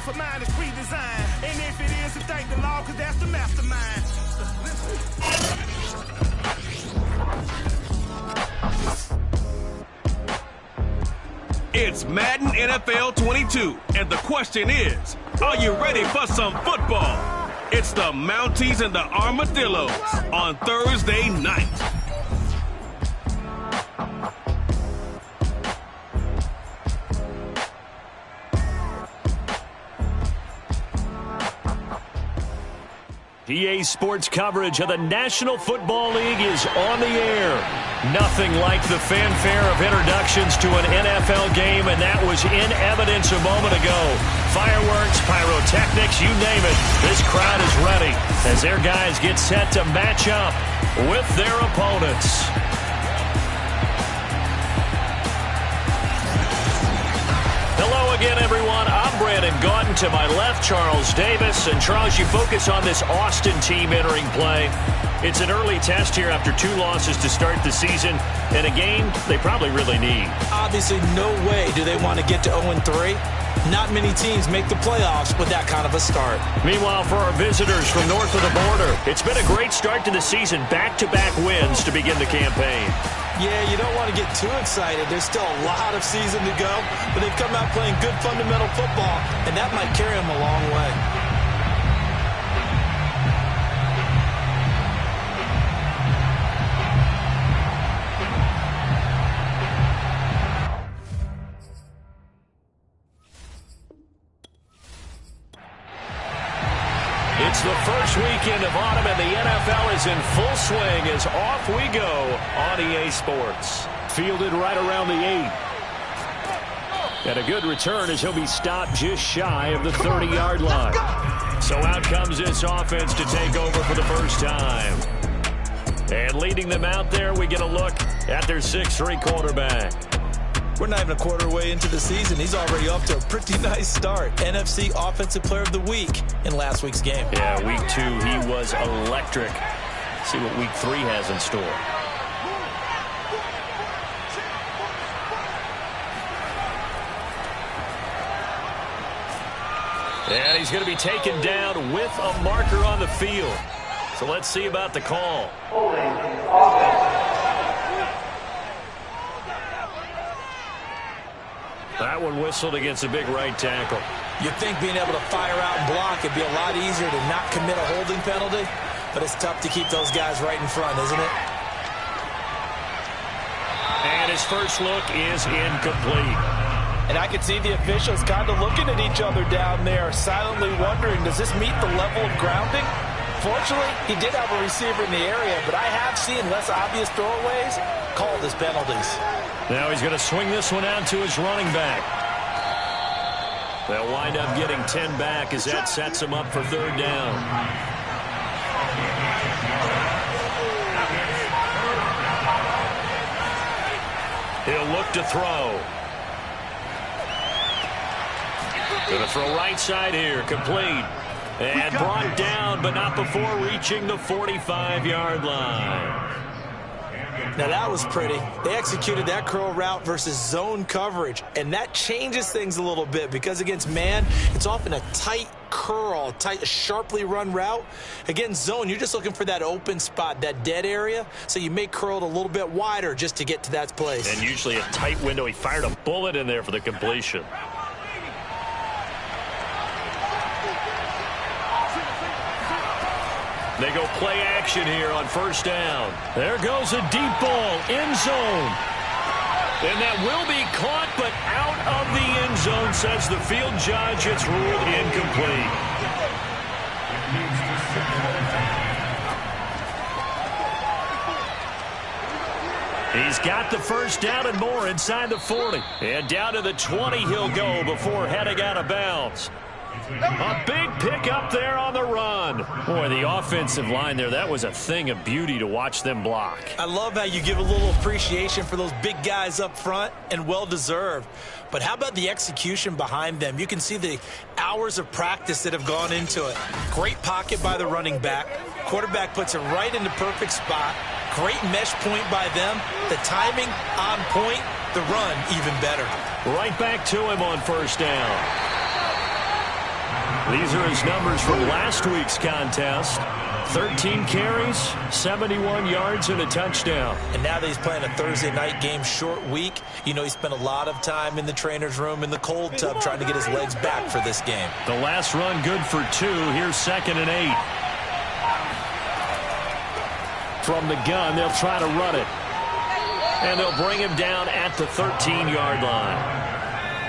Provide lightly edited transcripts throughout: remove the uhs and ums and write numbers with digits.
for mine is pre-designed. And if it is, then thank the law, cause that's the mastermind. It's Madden NFL 22, and the question is, are you ready for some football? It's the Mounties and the Armadillos on Thursday night. EA Sports coverage of the National Football League is on the air. Nothing like the fanfare of introductions to an NFL game, and that was in evidence a moment ago. Fireworks, pyrotechnics, you name it. This crowd is ready as their guys get set to match up with their opponents. Hello again, everyone. I'm Brandon Gaudin. To my left, Charles Davis. And Charles, you focus on this Austin team entering play. It's an early test here after 2 losses to start the season, and a game they probably really need. Obviously, no way do they want to get to 0-3. Not many teams make the playoffs with that kind of a start. Meanwhile, for our visitors from north of the border, it's been a great start to the season. Back-to-back wins to begin the campaign. Yeah, you don't want to get too excited. There's still a lot of season to go, but they've come out playing good fundamental football, and that might carry them a long way. It's the first weekend of autumn, and the NFL is in full swing as off we go on EA Sports. Fielded right around the 8. And a good return as he'll be stopped just shy of the 30-yard line. So out comes this offense to take over for the first time. And leading them out there, we get a look at their 6'3" quarterback. We're not even a quarter way into the season. He's already off to a pretty nice start. NFC Offensive Player of the Week in last week's game. Yeah, week 2, he was electric. See what week 3 has in store. And he's going to be taken down with a marker on the field. So let's see about the call. That one whistled against a big right tackle. You'd think being able to fire out and block would be a lot easier to not commit a holding penalty, but it's tough to keep those guys right in front, isn't it? And his first look is incomplete. And I can see the officials kind of looking at each other down there, silently wondering, does this meet the level of grounding? Fortunately, he did have a receiver in the area, but I have seen less obvious throwaways called as penalties. Now he's going to swing this one out to his running back. They'll wind up getting 10 back as that sets him up for 3rd down. He'll look to throw. Going to throw right side here, complete. And brought down, but not before reaching the 45-yard line. Now that was pretty. They executed that curl route versus zone coverage, and that changes things a little bit because against man, it's often a tight curl, tight, sharply run route. Against zone, you're just looking for that open spot, that dead area, so you may curl it a little bit wider just to get to that place. And usually a tight window. He fired a bullet in there for the completion. They go play action here on 1st down. There goes a deep ball, end zone. And that will be caught, but out of the end zone, says the field judge. It's ruled incomplete. He's got the 1st down and more inside the 40. And down to the 20 he'll go before heading out of bounds. A big pickup there on the run. Boy, the offensive line there, that was a thing of beauty to watch them block. I love how you give a little appreciation for those big guys up front, and well-deserved. But how about the execution behind them? You can see the hours of practice that have gone into it. Great pocket by the running back. Quarterback puts it right in the perfect spot. Great mesh point by them. The timing on point. The run even better. Right back to him on 1st down. These are his numbers from last week's contest. 13 carries, 71 yards, and a touchdown. And now that he's playing a Thursday night game, short week, you know he spent a lot of time in the trainer's room in the cold tub trying to get his legs back for this game. The last run good for 2. Here's 2nd and 8. From the gun, they'll try to run it. And they'll bring him down at the 13-yard line.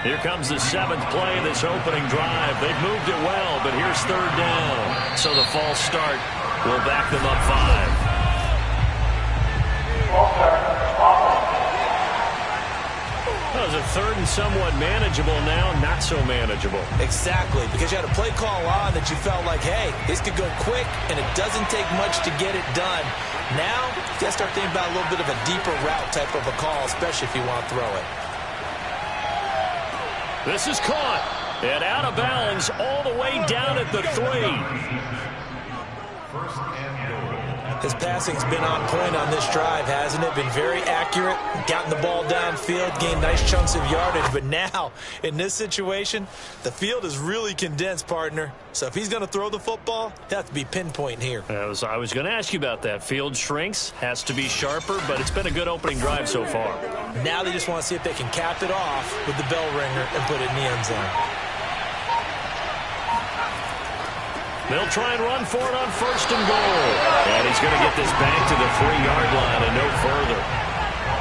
Here comes the 7th play of this opening drive. They've moved it well, but here's 3rd down. So the false start will back them up 5. That was a 3rd and somewhat manageable now, not so manageable. Exactly, because you had a play call on that you felt like, hey, this could go quick, and it doesn't take much to get it done. Now, you got to start thinking about a little bit of a deeper route type of a call, especially if you want to throw it. This is caught and out of bounds all the way down at the 3. His passing's been on point on this drive, hasn't it? Been very accurate, gotten the ball downfield, gained nice chunks of yardage. But now, in this situation, the field is really condensed, partner. So if he's going to throw the football, he'll have to be pinpoint here. I was going to ask you about that. Field shrinks, has to be sharper, but it's been a good opening drive so far. Now they just want to see if they can cap it off with the bell ringer and put it in the end zone. They'll try and run for it on 1st and goal. And he's going to get this back to the 3-yard line and no further.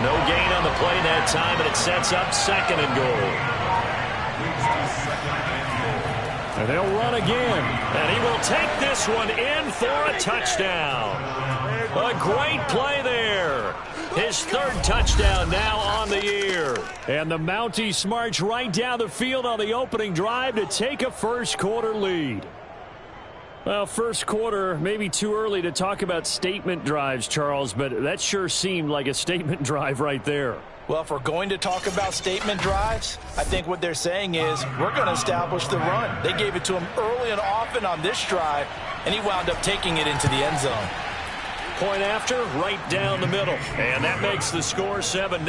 No gain on the play that time, and it sets up 2nd and goal. And they'll run again. And he will take this one in for a touchdown. A great play there. His 3rd touchdown now on the year. And the Mounties march right down the field on the opening drive to take a first-quarter lead. Well, first quarter, maybe too early to talk about statement drives, Charles, but that sure seemed like a statement drive right there. Well, if we're going to talk about statement drives, I think what they're saying is we're going to establish the run. They gave it to him early and often on this drive, and he wound up taking it into the end zone. Point after, right down the middle. And that makes the score 7-0.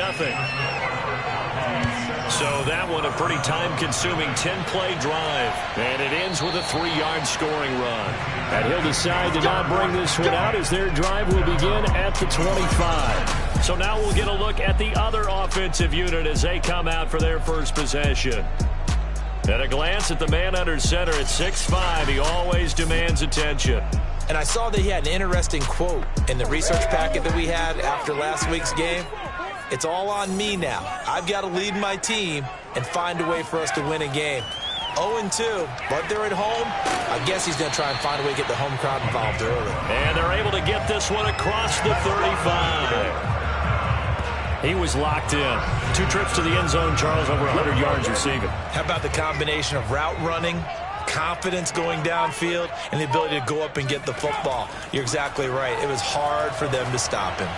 So that one a pretty time-consuming 10-play drive. And it ends with a 3-yard scoring run. And he'll decide to not bring this one out as their drive will begin at the 25. So now we'll get a look at the other offensive unit as they come out for their first possession. At a glance at the man under center at 6'5", he always demands attention. And I saw that he had an interesting quote in the research packet that we had after last week's game. It's all on me now. I've got to lead my team and find a way for us to win a game. 0-2, but they're at home. I guess he's going to try and find a way to get the home crowd involved early. And they're able to get this one across the 35. He was locked in. 2 trips to the end zone, Charles, over 100 yards receiving. How about the combination of route running, confidence going downfield, and the ability to go up and get the football? You're exactly right. It was hard for them to stop him.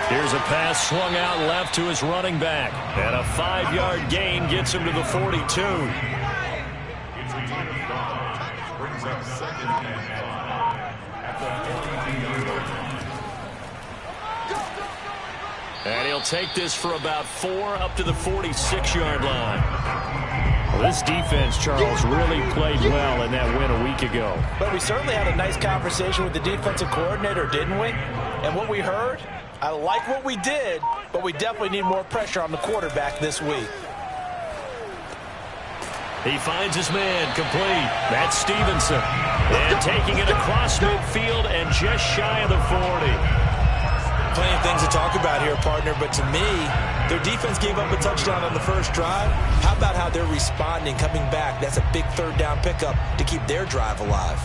Here's a pass swung out left to his running back. And a 5-yard gain gets him to the 42. And he'll take this for about 4 up to the 46-yard line. Well, this defense, Charles, really played well in that win a week ago. But we certainly had a nice conversation with the defensive coordinator, didn't we? And what we heard, I like what we did, but we definitely need more pressure on the quarterback this week. He finds his man complete. That's Stevenson. And taking it across midfield and just shy of the 40. Plenty of things to talk about here, partner, but to me, their defense gave up a touchdown on the first drive. How about how they're responding, coming back? That's a big 3rd down pickup to keep their drive alive.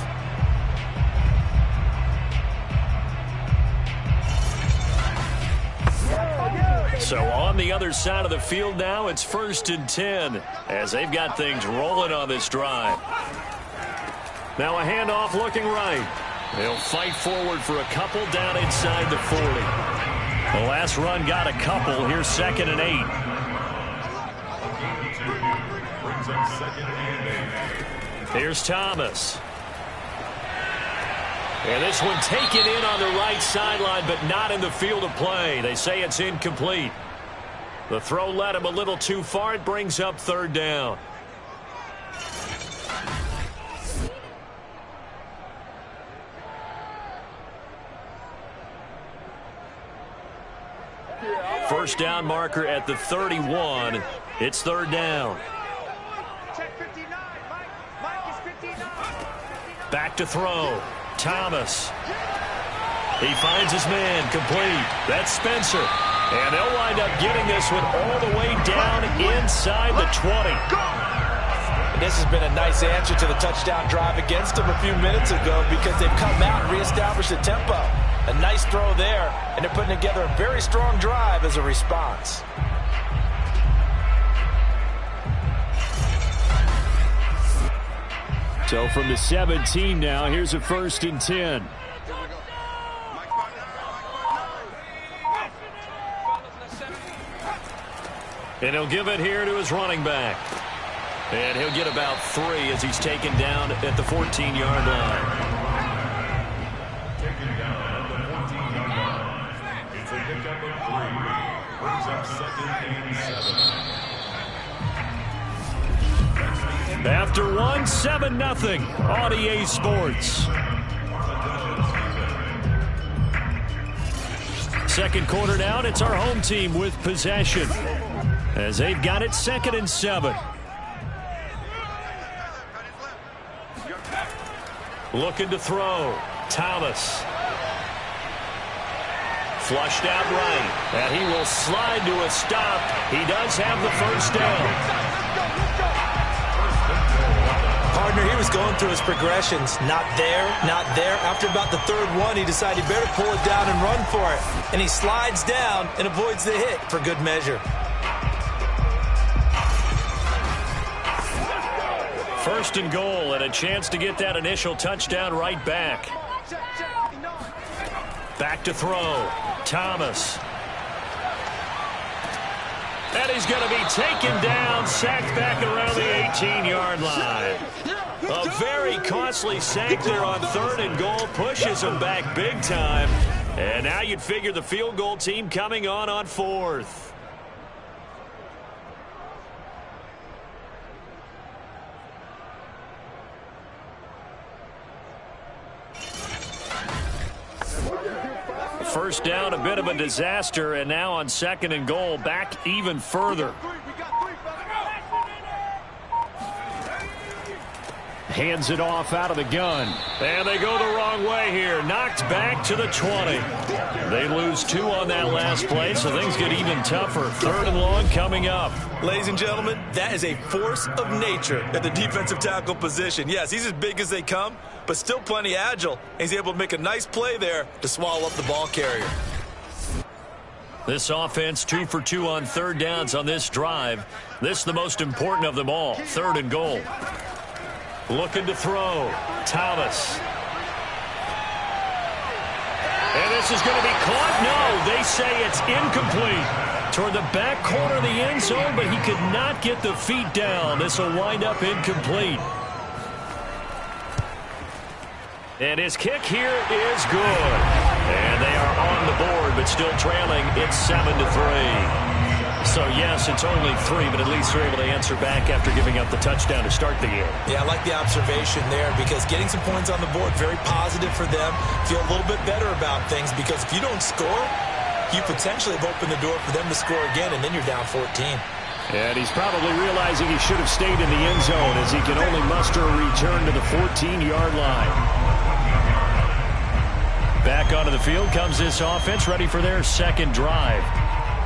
So on the other side of the field now, it's 1st and 10 as they've got things rolling on this drive. Now a handoff looking right. They'll fight forward for a couple down inside the 40. The last run got a couple. Here's 2nd and 8. Here's Thomas. And this one taken in on the right sideline, but not in the field of play. They say it's incomplete. The throw led him a little too far. It brings up 3rd down. first down marker at the 31. It's third down. Back to throw. Thomas. He finds his man, complete. That's Spencer. And they'll wind up getting this one all the way down inside the 20. And this has been a nice answer to the touchdown drive against them a few minutes ago because they've come out and reestablished the tempo. A nice throw there, and they're putting together a very strong drive as a response. So from the 17 now, here's a 1st and 10. And he'll give it here to his running back. And he'll get about 3 as he's taken down at the 14-yard line. Taken down at the 14-yard line. It's a pickup of 3. Brings up 2nd and 7. After 1, 7-0 on EA Sports. Second quarter down, it's our home team with possession as they've got it 2nd and 7. Looking to throw. Thomas. Flushed out right. And he will slide to a stop. He does have the first down. Partner, he was going through his progressions. Not there, not there. After about the 3rd one, he decided he better pull it down and run for it. And he slides down and avoids the hit for good measure. First and goal, and a chance to get that initial touchdown right back. Back to throw. Thomas. And he's going to be taken down, sacked back around the 18-yard line. A very costly sack there on 3rd and goal, pushes him back big time. And now you'd figure the field goal team coming on 4th. First down, a bit of a disaster, and now on 2nd and goal, back even further. Hands it off out of the gun. And they go the wrong way here. Knocked back to the 20. They lose 2 on that last play, so things get even tougher. 3rd and long coming up. Ladies and gentlemen, that is a force of nature at the defensive tackle position. Yes, he's as big as they come, but still plenty agile. He's able to make a nice play there to swallow up the ball carrier. This offense 2 for 2 on 3rd downs on this drive. This is the most important of them all. 3rd and goal. Looking to throw. Thomas. And this is going to be caught. No, they say it's incomplete. Toward the back corner of the end zone, but he could not get the feet down. This will wind up incomplete. And his kick here is good. And they are on the board, but still trailing. It's 7-3. So, yes, it's only 3, but at least they're able to answer back after giving up the touchdown to start the game. Yeah, I like the observation there because getting some points on the board, very positive for them. Feel a little bit better about things because if you don't score, you potentially have opened the door for them to score again, and then you're down 14. And he's probably realizing he should have stayed in the end zone as he can only muster a return to the 14-yard line. Back onto the field comes this offense, ready for their 2nd drive.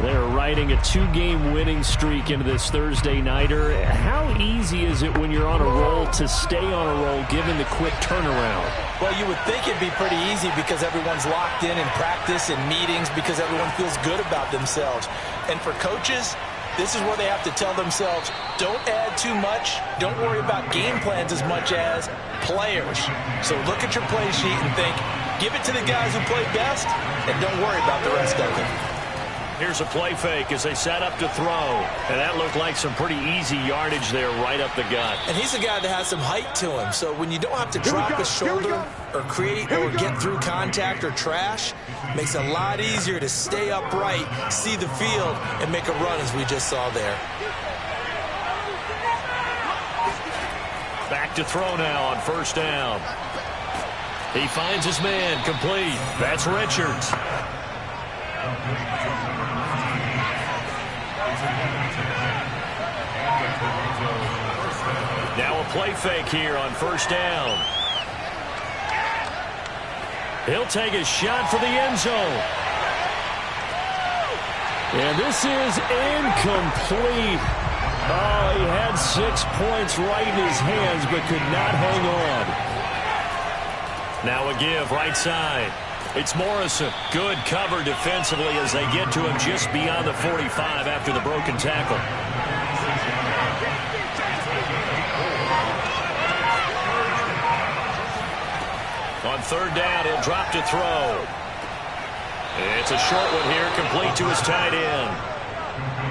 They're riding a 2-game winning streak into this Thursday nighter. How easy is it when you're on a roll to stay on a roll given the quick turnaround? Well, you would think it'd be pretty easy because everyone's locked in practice and meetings because everyone feels good about themselves. And for coaches, this is where they have to tell themselves, don't add too much. Don't worry about game plans as much as players. So look at your play sheet and think, give it to the guys who play best and don't worry about the rest of it. Here's a play fake as they set up to throw. And that looked like some pretty easy yardage there right up the gut. And he's a guy that has some height to him. So when you don't have to drop his shoulder or create or get through contact or trash, makes it a lot easier to stay upright, see the field, and make a run as we just saw there. Back to throw now on 1st down. He finds his man complete. That's Richards. play fake here on first down. He'll take a shot for the end zone. And this is incomplete. Oh, he had 6 points right in his hands, but could not hang on. Now a give right side. It's Morrison. Good cover defensively as they get to him just beyond the 45 after the broken tackle. On third down, he'll drop to throw. It's a short one here, complete to his tight end.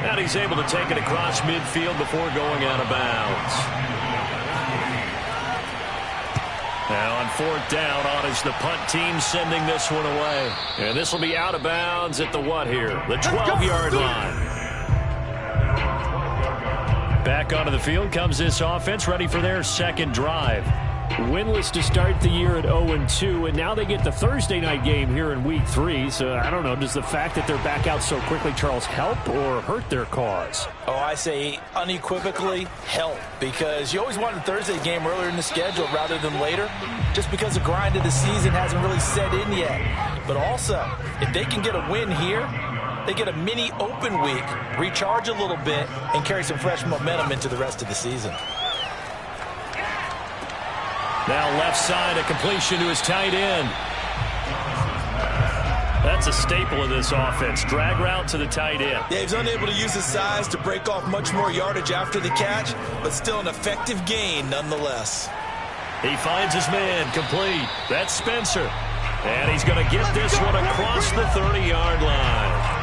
And he's able to take it across midfield before going out of bounds. Now on fourth down, on is the punt team sending this one away. And this will be out of bounds at the what here? The 12-yard line. Back onto the field comes this offense, ready for their second drive. Winless to start the year at 0-2, and now they get the Thursday night game here in Week 3. So, I don't know, does the fact that they're back out so quickly, Charles, help or hurt their cause? Oh, I say unequivocally help, because you always want a Thursday game earlier in the schedule rather than later, just because the grind of the season hasn't really set in yet. But also, if they can get a win here, they get a mini open week, recharge a little bit, and carry some fresh momentum into the rest of the season. Now left side, a completion to his tight end. That's a staple of this offense. Drag route to the tight end. Yeah, he's unable to use his size to break off much more yardage after the catch, but still an effective gain nonetheless. He finds his man, complete. That's Spencer. And he's going to get this one across the 30-yard line.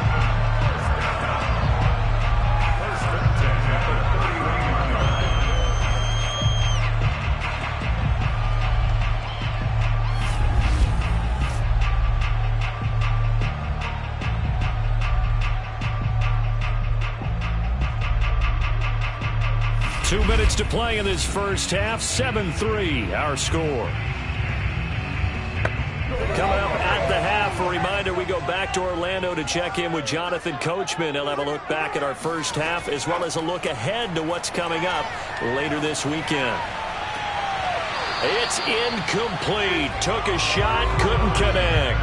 2 minutes to play in this first half. 7-3, our score. Coming up at the half, a reminder, we go back to Orlando to check in with Jonathan Coachman. He'll have a look back at our first half as well as a look ahead to what's coming up later this weekend. It's incomplete. Took a shot, couldn't connect.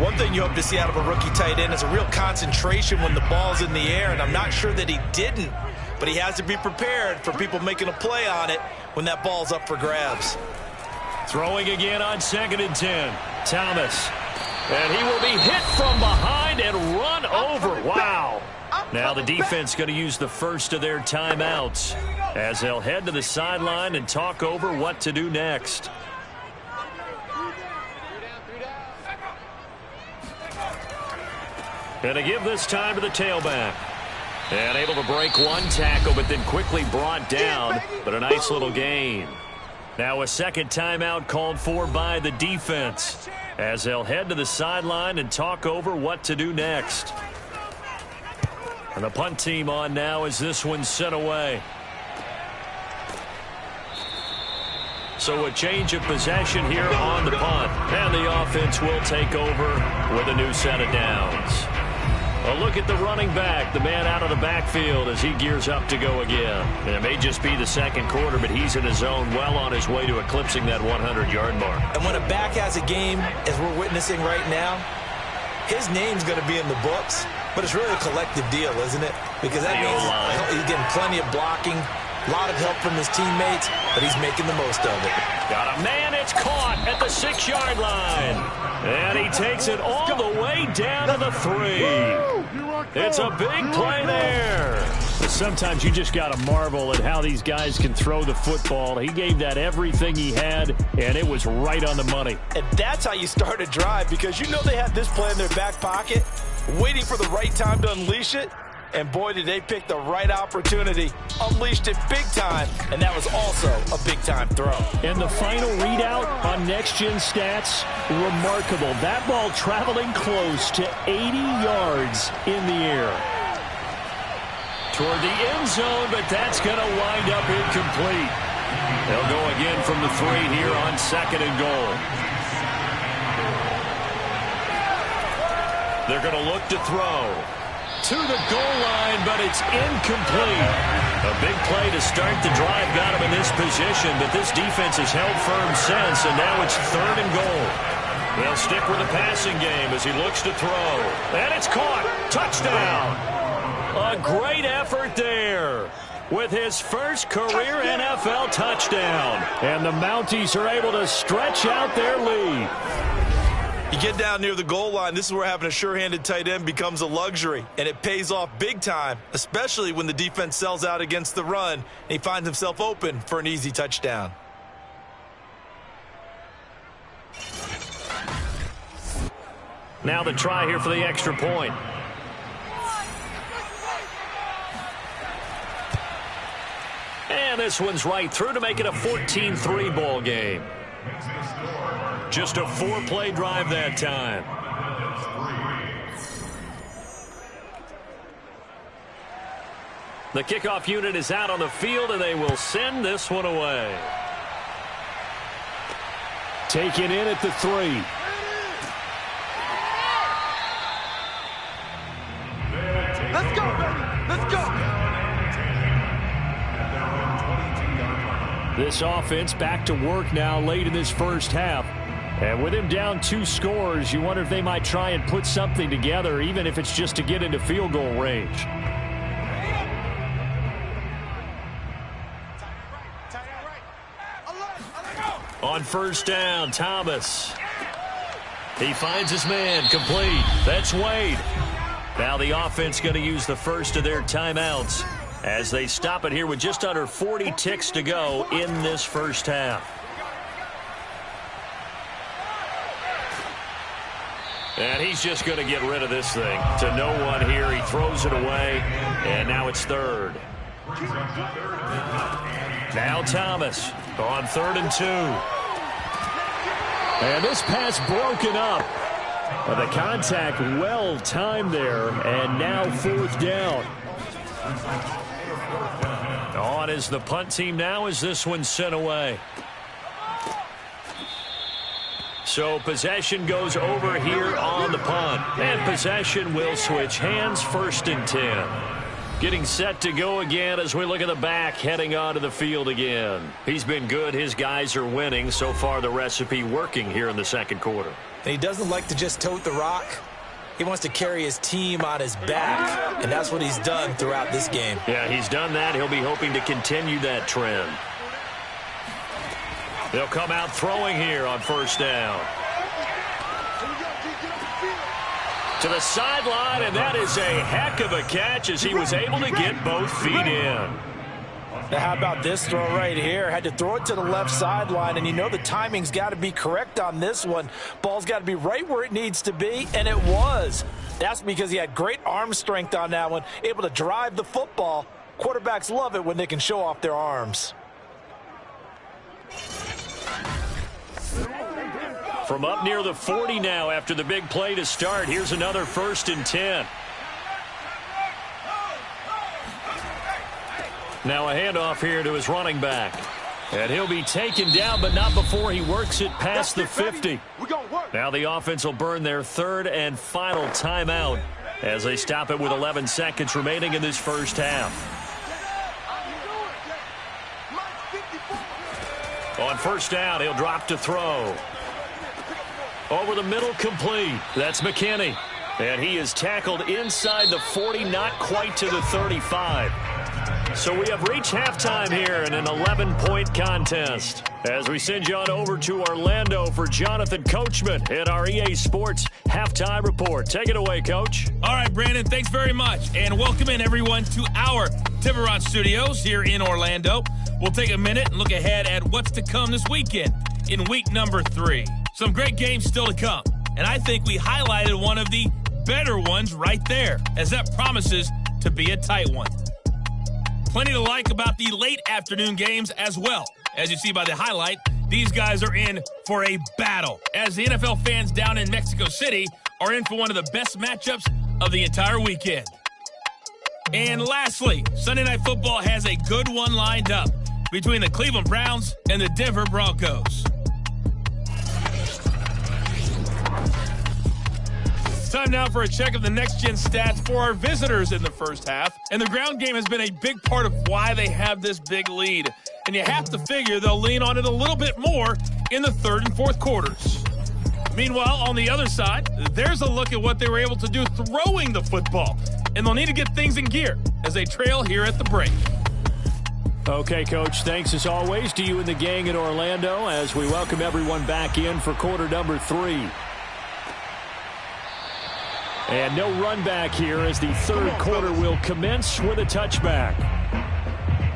One thing you hope to see out of a rookie tight end is a real concentration when the ball's in the air, and I'm not sure that he didn't, but he has to be prepared for people making a play on it when that ball's up for grabs. Throwing again on 2nd and 10. Thomas. And he will be hit from behind and run over. Wow. Now the defense going to use the first of their timeouts as they'll head to the sideline and talk over what to do next. And to give this time to the tailback. And able to break one tackle, but then quickly brought down. But a nice little gain. Now a second timeout called for by the defense as they'll head to the sideline and talk over what to do next. And the punt team on now as this one's sent away. So a change of possession here on the punt. And the offense will take over with a new set of downs. A look at the running back, the man out of the backfield as he gears up to go again. And it may just be the second quarter, but he's in his zone, well on his way to eclipsing that 100-yard mark. And when a back has a game, as we're witnessing right now, his name's going to be in the books, but it's really a collective deal, isn't it? Because that means he's getting plenty of blocking, a lot of help from his teammates, but he's making the most of it. Got a man, it's caught at the 6-yard line. And he takes it all the way down to the 3. It's a big play there. Sometimes you just got to marvel at how these guys can throw the football. He gave that everything he had, and it was right on the money. And that's how you start a drive, because you know they had this play in their back pocket, waiting for the right time to unleash it. And boy, did they pick the right opportunity. Unleashed it big time, and that was also a big-time throw. And the final readout on next-gen stats, remarkable. That ball traveling close to 80 yards in the air. Toward the end zone, but that's going to wind up incomplete. They'll go again from the 3 here on 2nd and goal. They're going to look to throw to the goal line, but it's incomplete. A big play to start the drive got him in this position, but this defense has held firm since, and now it's 3rd and goal. They'll stick with the passing game as he looks to throw. And it's caught. Touchdown. A great effort there with his first career NFL touchdown. And the Mounties are able to stretch out their lead. You get down near the goal line, this is where having a sure-handed tight end becomes a luxury, and it pays off big time, especially when the defense sells out against the run, and he finds himself open for an easy touchdown. Now the try here for the extra point. And this one's right through to make it a 14-3 ball game. Just a 4-play drive that time. The kickoff unit is out on the field, and they will send this one away. Taken in at the 3. Let's go, baby. Let's go. This offense back to work now late in this first half. And with him down 2 scores, you wonder if they might try and put something together, even if it's just to get into field goal range. On first down, Thomas. He finds his man, complete. That's Wade. Now the offense going to use the first of their timeouts as they stop it here with just under 40 ticks to go in this first half. And he's just going to get rid of this thing. To no one here. He throws it away. And now it's 3rd. Now Thomas on 3rd and 2. And this pass broken up. The contact well timed there. And now 4th down. On is the punt team now as this one's sent away. So possession goes over here on the punt. And possession will switch hands, 1st and 10. Getting set to go again as we look at the back heading onto the field again. He's been good. His guys are winning. So far the recipe working here in the second quarter. And he doesn't like to just tote the rock. He wants to carry his team on his back. And that's what he's done throughout this game. Yeah, he's done that. He'll be hoping to continue that trend. They'll come out throwing here on first down. To the sideline, and that is a heck of a catch as he was able to get both feet in. Now how about this throw right here? Had to throw it to the left sideline, and you know the timing's got to be correct on this one. Ball's got to be right where it needs to be, and it was. That's because he had great arm strength on that one, able to drive the football. Quarterbacks love it when they can show off their arms. From up near the 40 now after the big play to start. Here's another 1st and 10. Now a handoff here to his running back. And he'll be taken down, but not before he works it past the 50. Now the offense will burn their 3rd and final timeout as they stop it with 11 seconds remaining in this first half. On first down, he'll drop to throw. Over the middle, complete. That's McKinney. And he is tackled inside the 40, not quite to the 35. So we have reached halftime here in an 11-point contest. As we send you on over to Orlando for Jonathan Coachman at our EA Sports Halftime Report. Take it away, Coach. All right, Brandon, thanks very much. And welcome in, everyone, to our Tiburon Studios here in Orlando. We'll take a minute and look ahead at what's to come this weekend in week number 3. Some great games still to come. And I think we highlighted one of the better ones right there, as that promises to be a tight one. Plenty to like about the late afternoon games as well. As you see by the highlight, these guys are in for a battle, as the NFL fans down in Mexico City are in for one of the best matchups of the entire weekend. And lastly, Sunday Night Football has a good one lined up between the Cleveland Browns and the Denver Broncos. time now for a check of the next-gen stats for our visitors in the first half. And the ground game has been a big part of why they have this big lead. And you have to figure they'll lean on it a little bit more in the third and fourth quarters. Meanwhile, on the other side, there's a look at what they were able to do throwing the football. And they'll need to get things in gear as they trail here at the break. Okay, Coach, thanks as always to you and the gang in Orlando as we welcome everyone back in for quarter number 3. And no run back here as the third quarter will commence with a touchback.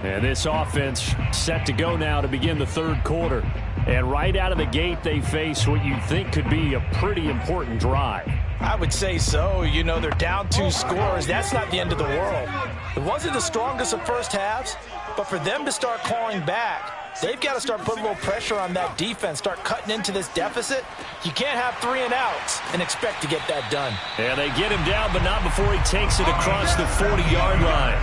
And this offense set to go now to begin the third quarter. And right out of the gate, they face what you think could be a pretty important drive. I would say so. You know, they're down 2 scores. That's not the end of the world. It wasn't the strongest of first halves, but for them to start clawing back, they've got to start putting a little pressure on that defense, start cutting into this deficit. You can't have 3 and outs and expect to get that done. And they get him down, but not before he takes it across the 40-yard line.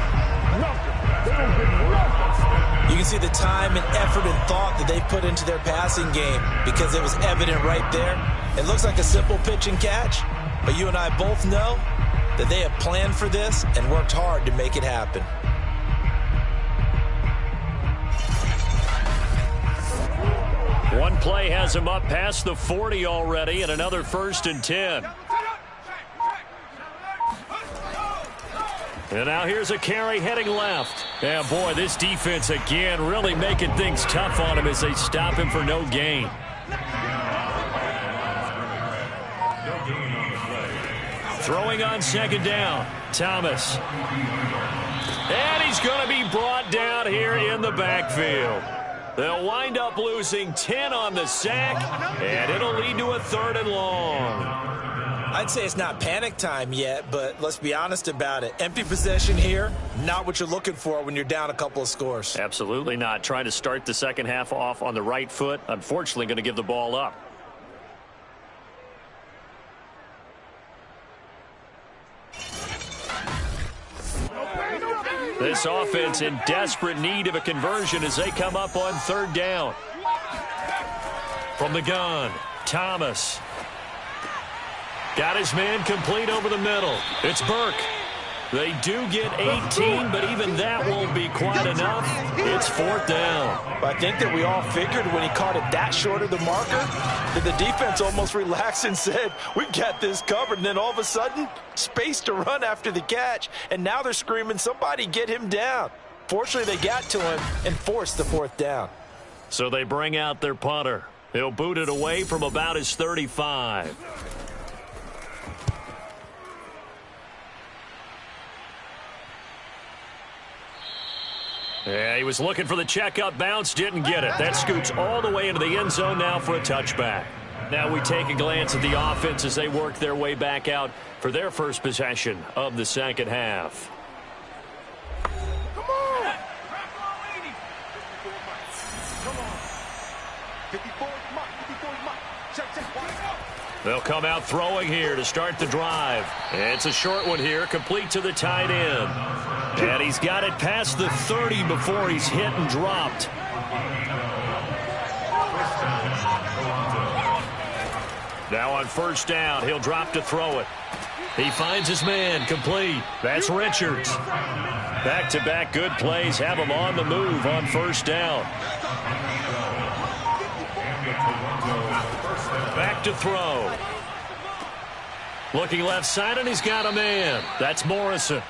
You can see the time and effort and thought that they put into their passing game because it was evident right there. It looks like a simple pitch and catch, but you and I both know that they have planned for this and worked hard to make it happen. One play has him up past the 40 already, and another 1st and 10. And now here's a carry heading left. Yeah, boy, this defense again really making things tough on him as they stop him for no gain. Throwing on second down, Thomas. And he's going to be brought down here in the backfield. They'll wind up losing 10 on the sack, and it'll lead to a 3rd and long. I'd say it's not panic time yet, but let's be honest about it. Empty possession here, not what you're looking for when you're down a couple of scores. Absolutely not. Trying to start the second half off on the right foot. Unfortunately, going to give the ball up. This offense in desperate need of a conversion as they come up on 3rd down. From the gun, Thomas. Got his man complete over the middle. It's Burke. They do get 18, but even that won't be quite enough. It's 4th down. I think that we all figured when he caught it that short of the marker that the defense almost relaxed and said, we've got this covered. And then all of a sudden, space to run after the catch. And now they're screaming, somebody get him down. Fortunately, they got to him and forced the 4th down. So they bring out their punter. He'll boot it away from about his 35. Yeah, he was looking for the checkup bounce, didn't get it. That scoots all the way into the end zone now for a touchback. Now we take a glance at the offense as they work their way back out for their first possession of the second half. Come on! They'll come out throwing here to start the drive. It's a short one here, complete to the tight end. And he's got it past the 30 before he's hit and dropped. Now on 1st down, he'll drop to throw it. He finds his man, complete. That's Richards. Back-to-back good plays have him on the move on 1st down. Back to throw. Looking left side, and he's got a man. That's Morrison.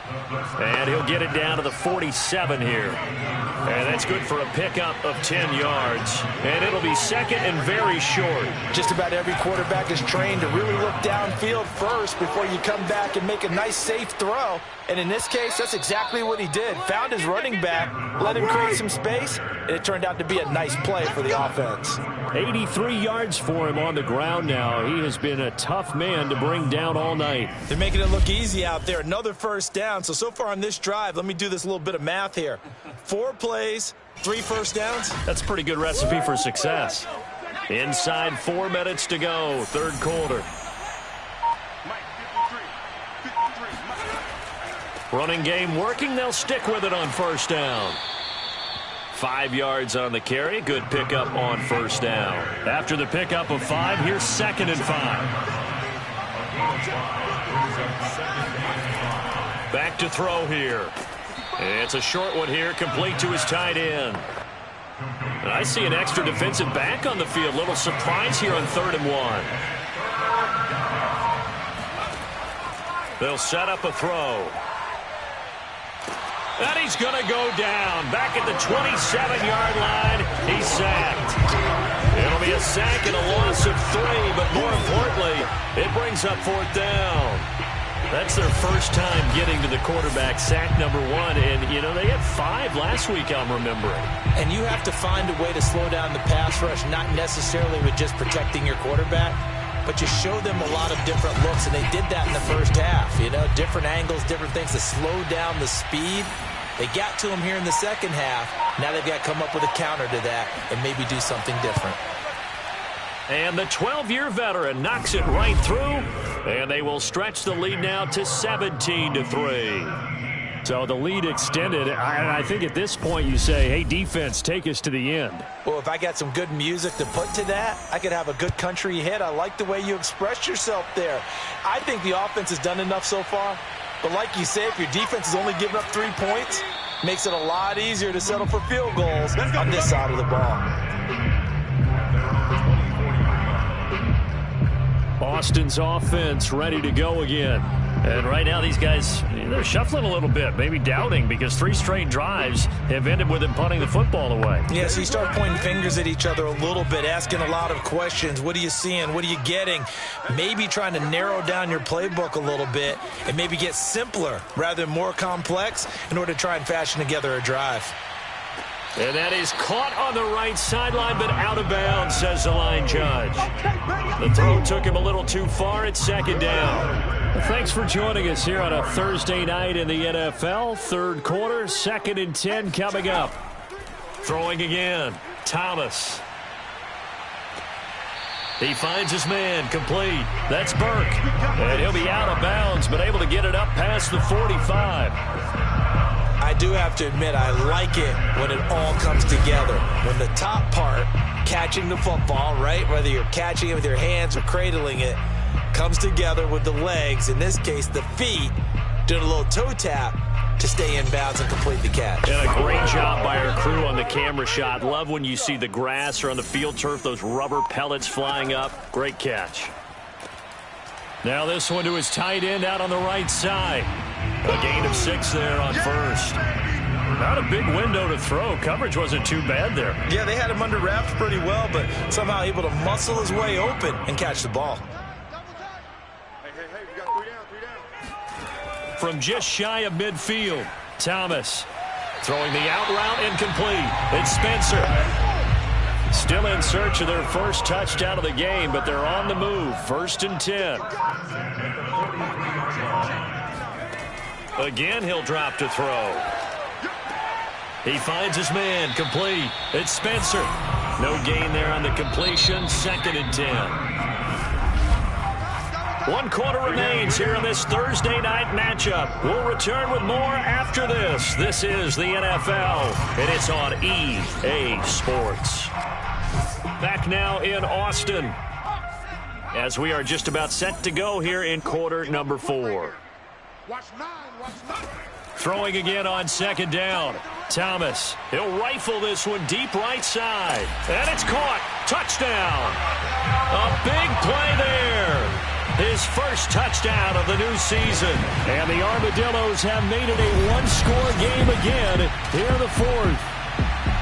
And he'll get it down to the 47 here. And that's good for a pickup of 10 yards. And it'll be 2nd and very short. Just about every quarterback is trained to really look downfield first before you come back and make a nice, safe throw. And in this case, that's exactly what he did. Found his running back, let him create some space, and it turned out to be a nice play for the offense. 83 yards for him on the ground now. He has been a tough man to bring down all night. They're making it look easy out there. Another 1st down. So far on this drive, let me do this little bit of math here. 4 plays, 3 1st downs. That's a pretty good recipe for success. Inside 4 minutes to go, 3rd quarter. Running game working. They'll stick with it on 1st down. 5 yards on the carry. Good pickup on 1st down. After the pickup of 5, here's 2nd and 5. Back to throw here. It's a short one here, complete to his tight end. And I see an extra defensive back on the field. Little surprise here on 3rd and 1. They'll set up a throw. And he's going to go down. Back at the 27-yard line, he's sacked. It'll be a sack and a loss of 3, but more importantly, it brings up 4th down. That's their first time getting to the quarterback, sack number 1. And, you know, they had 5 last week, I'm remembering. And you have to find a way to slow down the pass rush, not necessarily with just protecting your quarterback, but you show them a lot of different looks, and they did that in the first half. You know, different angles, different things to slow down the speed. They got to him here in the second half. Now they've got to come up with a counter to that and maybe do something different. And the 12-year veteran knocks it right through, and they will stretch the lead now to 17-3. So the lead extended. I think at this point you say, hey, defense, take us to the end. Well, if I got some good music to put to that, I could have a good country hit. I like the way you expressed yourself there. I think the offense has done enough so far. But like you say, if your defense is only giving up 3 points, makes it a lot easier to settle for field goals on this side of the ball. Boston's offense ready to go again. And right now these guys, they're shuffling a little bit, maybe doubting, because 3 straight drives have ended with them punting the football away. Yeah, so you start pointing fingers at each other a little bit, asking a lot of questions. What are you seeing? What are you getting? Maybe trying to narrow down your playbook a little bit and maybe get simpler rather than more complex in order to try and fashion together a drive. And that is caught on the right sideline, but out of bounds, says the line judge. The throw took him a little too far. It's 2nd down. Well, thanks for joining us here on a Thursday night in the NFL. 3rd quarter, 2nd and 10 coming up. Throwing again, Thomas. He finds his man, complete. That's Burke. And he'll be out of bounds, but able to get it up past the 45. I do have to admit, I like it when it all comes together. When the top part, catching the football, right, whether you're catching it with your hands or cradling it, comes together with the legs, in this case the feet, doing a little toe tap to stay in bounds and complete the catch. And a great job by our crew on the camera shot. Love when you see the grass or on the field turf, those rubber pellets flying up. Great catch. Now this one to his tight end out on the right side. A gain of 6 there on 1st. Not a big window to throw. Coverage wasn't too bad there. Yeah, they had him under wraps pretty well, but somehow able to muscle his way open and catch the ball. Hey, we got 3 down. From just shy of midfield, Thomas Throwing the out route, incomplete. It's Spencer. still in search of their first touchdown of the game, but they're on the move. 1st and 10. Again, he'll drop to throw. He finds his man, complete. It's Spencer. No gain there on the completion. 2nd and 10. 1 quarter remains here in this Thursday night matchup. We'll return with more after this. This is the NFL, and it's on EA Sports. Back now in Austin, as we are just about set to go here in quarter number 4. Throwing again on 2nd down. Thomas, he'll rifle this one deep right side. And it's caught. Touchdown. A big play there. His first touchdown of the new season. And the Armadillos have made it a one-score game again here in the 4th.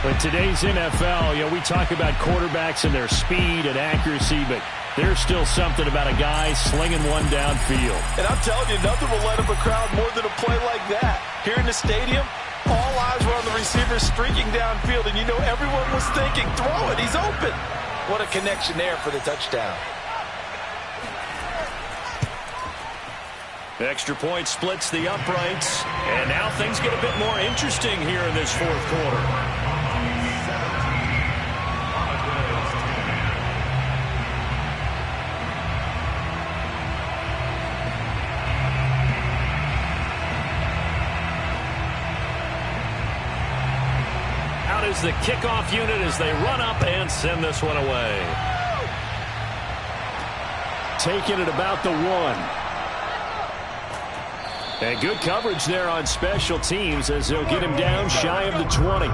But today's NFL, we talk about quarterbacks and their speed and accuracy, but there's still something about a guy slinging one downfield. And I'm telling you, nothing will light up a crowd more than a play like that. Here in the stadium, all eyes were on the receiver streaking downfield, and everyone was thinking, throw it, he's open. What a connection there for the touchdown. Extra point splits the uprights, and now things get a bit more interesting here in this 4th quarter. Out is the kickoff unit as they run up and send this one away. Taking it about the 1. And good coverage there on special teams as they'll get him down shy of the 20.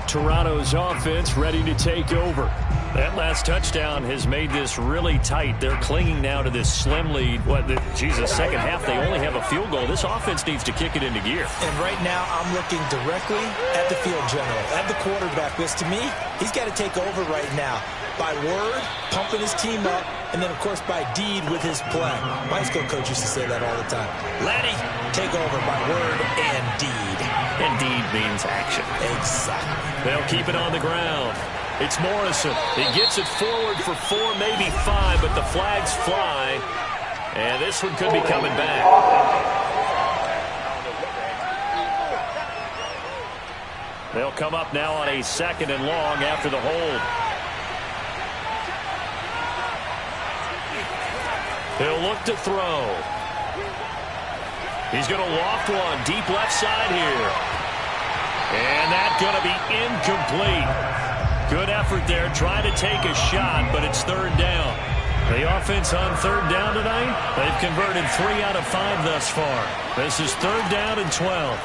Toronto's offense ready to take over. That last touchdown has made this really tight. They're clinging now to this slim lead. Second half, they only have a field goal. This offense needs to kick it into gear. And right now, I'm looking directly at the field general, at the quarterback, because to me, he's got to take over right now. By word, pumping his team up, and then, of course, by deed with his play. My high school coach used to say that all the time. Laddie, take over by word and deed. And deed means action. Exactly. They'll keep it on the ground. It's Morrison. He gets it forward for 4, maybe 5, but the flags fly. And this one could be coming back. They'll come up now on a 2nd and long after the hold. He'll look to throw. He's going to loft one deep left side here. And that's going to be incomplete. Good effort there, trying to take a shot, but it's 3rd down. The offense on 3rd down tonight, they've converted 3 out of 5 thus far. This is 3rd down and 12.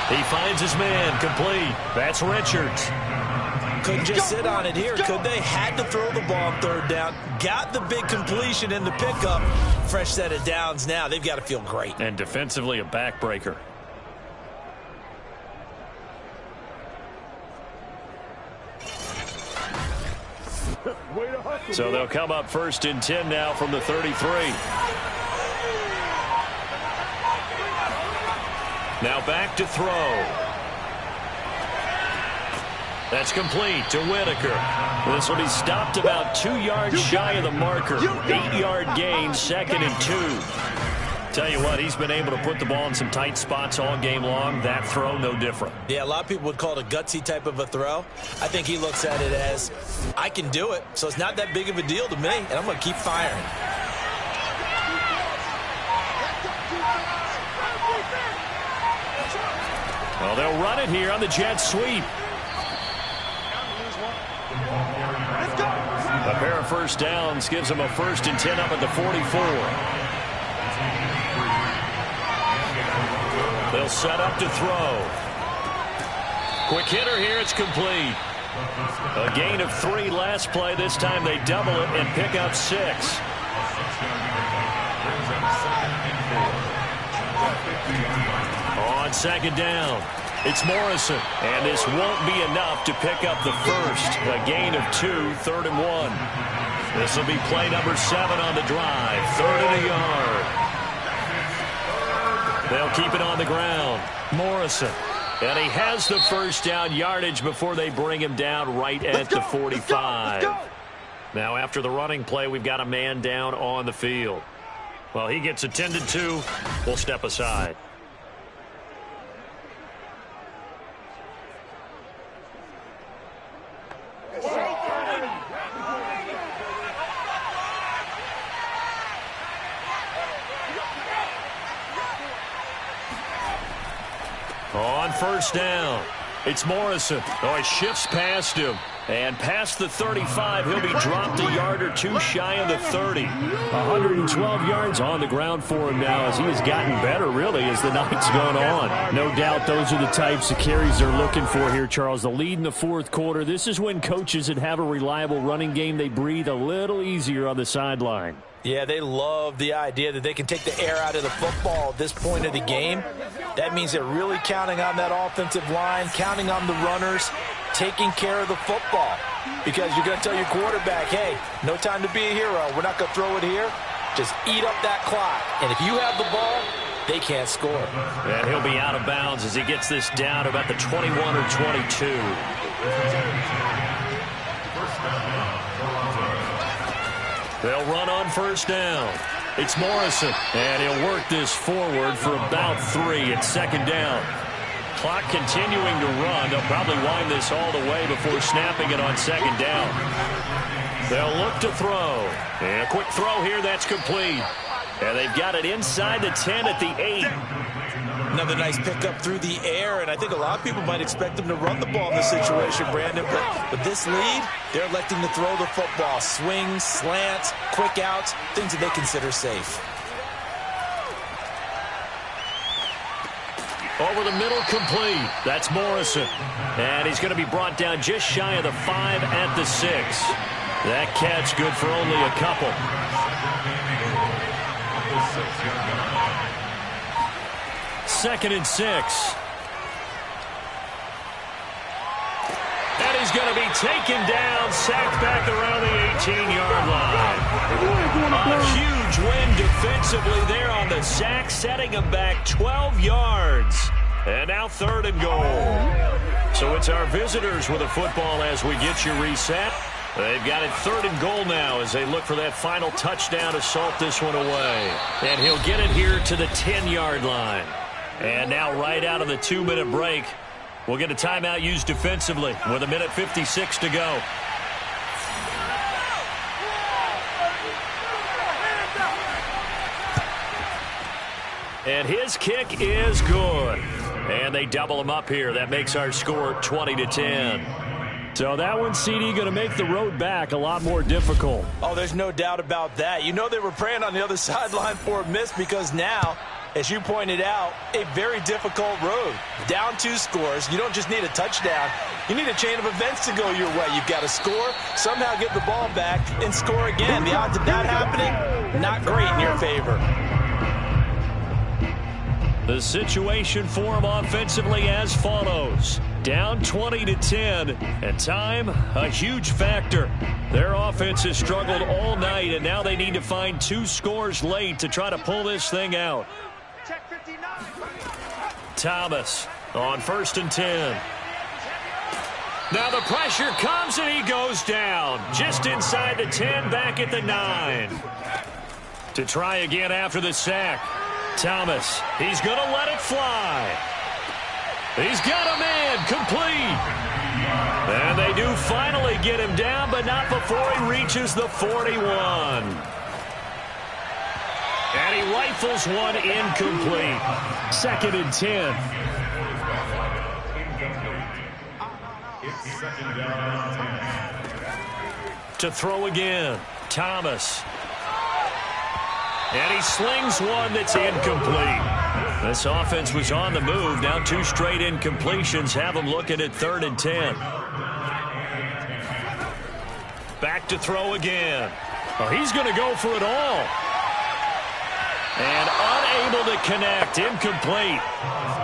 He finds his man, complete. That's Richards. Couldn't just sit on it here, could they? Had to throw the ball on 3rd down. Got the big completion in the pickup. Fresh set of downs now. They've got to feel great. And defensively, a backbreaker. So they'll come up 1st and 10 now from the 33. Now back to throw. That's complete to Whitaker. This will be stopped about 2 yards shy of the marker. 8-yard gain, 2nd and 2. Tell you what, he's been able to put the ball in some tight spots all game long. That throw, no different. Yeah, a lot of people would call it a gutsy type of a throw. I think he looks at it as, I can do it, so it's not that big of a deal to me, and I'm going to keep firing. Well, they'll run it here on the jet sweep. A pair of 1st downs gives them a 1st and 10 up at the 44. They'll set up to throw. Quick hitter here, it's complete. A gain of 3 last play. This time they double it and pick up 6. On 2nd down, it's Morrison. And this won't be enough to pick up the 1st. A gain of 2, 3rd and 1. This will be play number 7 on the drive. 3rd and a yard. They'll keep it on the ground. Morrison. And he has the 1st down yardage before they bring him down right at the 45. Now after the running play, we've got a man down on the field. Well, he gets attended to. We'll step aside. On 1st down, it's Morrison. Oh, he shifts past him. And past the 35, he'll be dropped a yard or 2 shy of the 30. 112 yards on the ground for him now as he has gotten better, really, as the night's gone on. No doubt those are the types of carries they're looking for here, Charles. The lead in the 4th quarter. This is when coaches that have a reliable running game, they breathe a little easier on the sideline. Yeah, they love the idea that they can take the air out of the football at this point of the game. That means they're really counting on that offensive line, counting on the runners, taking care of the football. Because you're going to tell your quarterback, hey, no time to be a hero. We're not going to throw it here. Just eat up that clock. And if you have the ball, they can't score. And he'll be out of bounds as he gets this down about the 21 or 22. They'll run on 1st down. It's Morrison, and he'll work this forward for about 3 at 2nd down. Clock continuing to run. They'll probably wind this all the way before snapping it on 2nd down. They'll look to throw. And a quick throw here, that's complete. And they've got it inside the 10 at the 8. Another nice pickup through the air, and I think a lot of people might expect them to run the ball in this situation, Brandon. But with this lead, they're electing to throw the football. Swings, slants, quick outs, things that they consider safe. Over the middle, complete. That's Morrison. And he's going to be brought down just shy of the 5 at the 6. That catch good for only a couple. Second and 6. And he's going to be taken down, sacked back around the 18-yard line. A huge win defensively there on the sack, setting him back 12 yards. And now 3rd and goal. So it's our visitors with the football as we get you reset. They've got it 3rd and goal now as they look for that final touchdown to salt this one away. And he'll get it here to the 10-yard line. And now right out of the 2-minute break, we'll get a timeout used defensively with 1:56 to go. And his kick is good. And they double him up here. That makes our score 20-10. So that one, CD, going to make the road back a lot more difficult. Oh, there's no doubt about that. You know they were praying on the other sideline for a miss because now, as you pointed out, a very difficult road. Down 2 scores. You don't just need a touchdown. You need a chain of events to go your way. You've got to score, somehow get the ball back, and score again. The odds of that happening, not great in your favor. The situation for him offensively as follows. Down 20-10, and time, a huge factor. Their offense has struggled all night, and now they need to find 2 scores late to try to pull this thing out. Thomas on 1st and 10. Now the pressure comes, and he goes down. Just inside the 10, back at the 9. To try again after the sack. Thomas, he's going to let it fly. He's got a man, complete. And they do finally get him down, but not before he reaches the 41. And he rifles one incomplete. 2nd and 10. To throw again, Thomas. And he slings one that's incomplete. This offense was on the move. Now 2 straight incompletions have them looking at 3rd and 10. Back to throw again. Oh, he's going to go for it all. And unable to connect. Incomplete.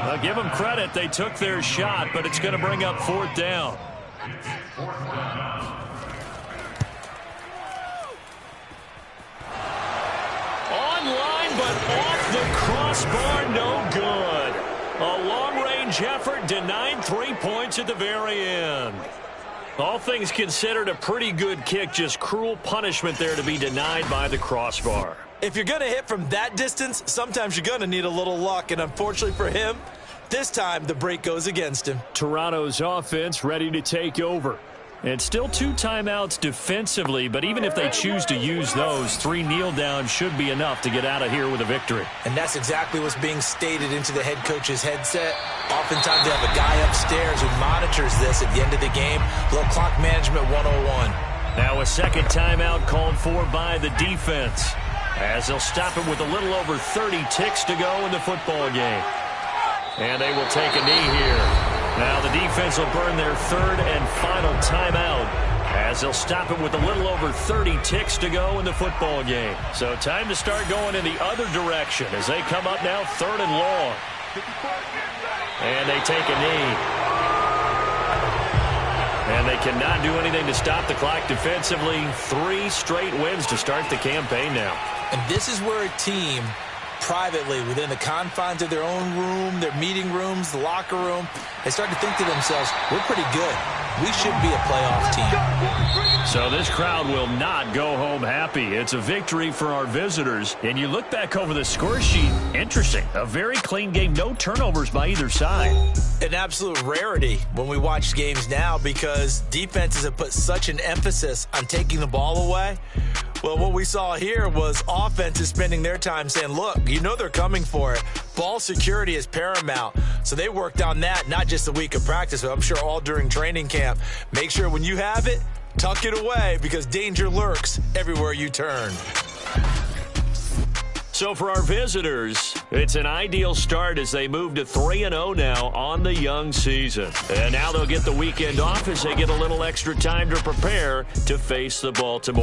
I'll give them credit. They took their shot, but it's going to bring up 4th down. Online, but off the crossbar, no good. A long-range effort denied 3 points at the very end. All things considered, a pretty good kick. Just cruel punishment there to be denied by the crossbar. If you're going to hit from that distance, sometimes you're going to need a little luck. And unfortunately for him, this time the break goes against him. Toronto's offense ready to take over. And still 2 timeouts defensively, but even if they choose to use those, 3 kneel downs should be enough to get out of here with a victory. And that's exactly what's being stated into the head coach's headset. Oftentimes they have a guy upstairs who monitors this at the end of the game. A little clock management 101. Now a 2nd timeout called for by the defense, as they'll stop it with a little over 30 ticks to go in the football game. And they will take a knee here. Now the defense will burn their 3rd and final timeout, as they'll stop it with a little over 30 ticks to go in the football game. So time to start going in the other direction as they come up now 3rd and long. And they take a knee. And they cannot do anything to stop the clock defensively. 3 straight wins to start the campaign now. And this is where a team privately, within the confines of their own room, their meeting rooms, the locker room, they start to think to themselves, we're pretty good. We should be a playoff team. So this crowd will not go home happy. It's a victory for our visitors. And you look back over the score sheet, interesting. A very clean game, no turnovers by either side. An absolute rarity when we watch games now because defenses have put such an emphasis on taking the ball away. Well, what we saw here was offenses spending their time saying, look, you know they're coming for it. Ball security is paramount. So they worked on that, not just a week of practice, but I'm sure all during training camp. Make sure when you have it, tuck it away because danger lurks everywhere you turn. So for our visitors, it's an ideal start as they move to 3-0 now on the young season. And now they'll get the weekend off as they get a little extra time to prepare to face the Baltimore